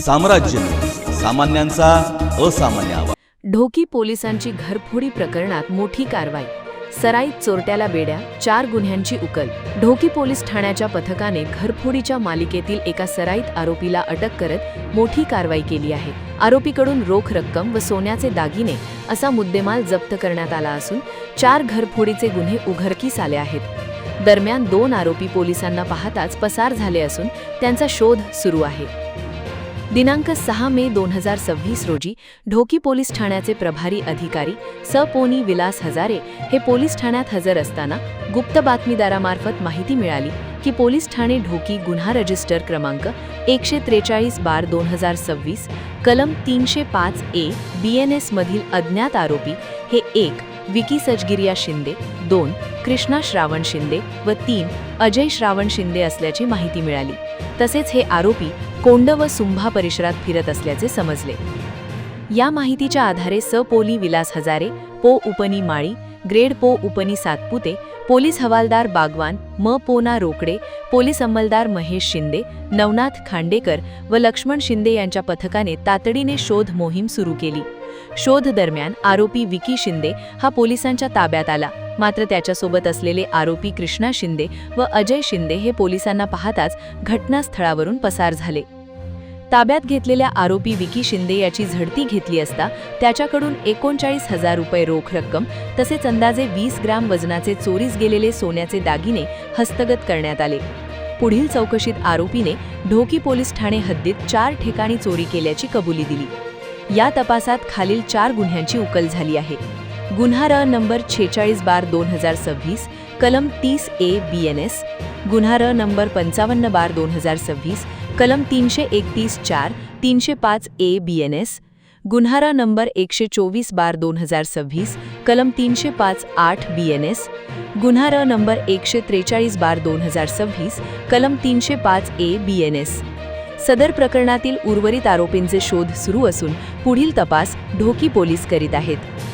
साम्राज्य, सामान्यांचा असामान्य आवाज. ढोकी पोलिसांची घरफोडी प्रकरणात मोठी कारवाई. सराईत चोरट्याला बेड्या, 4 गुन्ह्यांची उकल. ढोकी पोलीस ठाण्याच्या पथकाने घरफोडीच्या मालिकेतील एका सराईत आरोपीला अटक करत मोठी कारवाई केली आहे. आरोपीकडून रोख रक्कम व सोन्याचे दागिने असा मुद्देमाल जप्त करण्यात आला असून 4 घरफोडीचे गुन्हे उघडकीस आले आहेत. दरम्यान 2 आरोपी पोलिसांना पाहताच पसार झाले असून त्यांचा शोध सुरू आहे. दिनांक 6 मे 2026 रोजी ढोकी पोलीस ठाण्याचे प्रभारी अधिकारी पोनी विलास हजारे हे पोलीस ठाण्यात हजर असताना गुप्त बातमीदारामार्फत माहिती मिळाली की पोलीस ठाणे ढोकी गुन्हा रजिस्टर क्रमांक 143/2026 कलम 305A BNS मधील अज्ञात आरोपी हे 1 विकी सजगिरिया शिंदे, 2 कृष्णा श्रावण शिंदे व 3 अजय श्रावण शिंदे असल्याची माहिती मिळाली. तसेच हे आरोपी कोंड व सुंभा परिसरात फिरत असल्याचे समजले. या माहितीच्या आधारे पोली विलास हजारे, उपनी माळी, ग्रेड उपनी सातपुते, पोलीस हवालदार बागवान पोना रोकडे, पोलीस अंमलदार महेश शिंदे, नवनाथ खांडेकर व लक्ष्मण शिंदे यांच्या पथकाने तातडीने शोध मोहीम सुरू केली. शोध दरम्यान आरोपी विकी शिंदे हा पोलिसांच्या ताब्यात आला. मात्र त्याच्यासोबत असलेले आरोपी कृष्णा शिंदे व अजय शिंदे हे पोलिसांना पाहताच घटनास्थळावरून पसार झाले. ताब्यात घेतलेल्या आरोपी विकी शिंदे याची झडती घेतली असता त्याच्याकडून 39,000 रुपये रोख रक्कम तसेच अंदाजे 20 ग्रॅम वजनाचे चोरीस गेलेले सोन्याचे दागिने हस्तगत करण्यात आले. पुढील चौकशीत आरोपीने ढोकी पोलीस ठाणे हद्दीत 4 ठिकाणी चोरी केल्याची कबुली दिली. या तपासात खालील 4 गुन्ह्यांची उकल झाली आहे. गुन्हा र नंबर 46/2026 कलम 30A BNS, गुन्हा र नंबर 55/2026 कलम 331/4 305A BNS, गुन्हा र नंबर 124/2026 कलम 305/8 BNS, गुन्हा र नंबर 143/2026 कलम 305A BNS. सदर प्रकरणातील उर्वरित आरोपींचे शोध सुरू असून पुढील तपास ढोकी पोलीस करीत आहेत.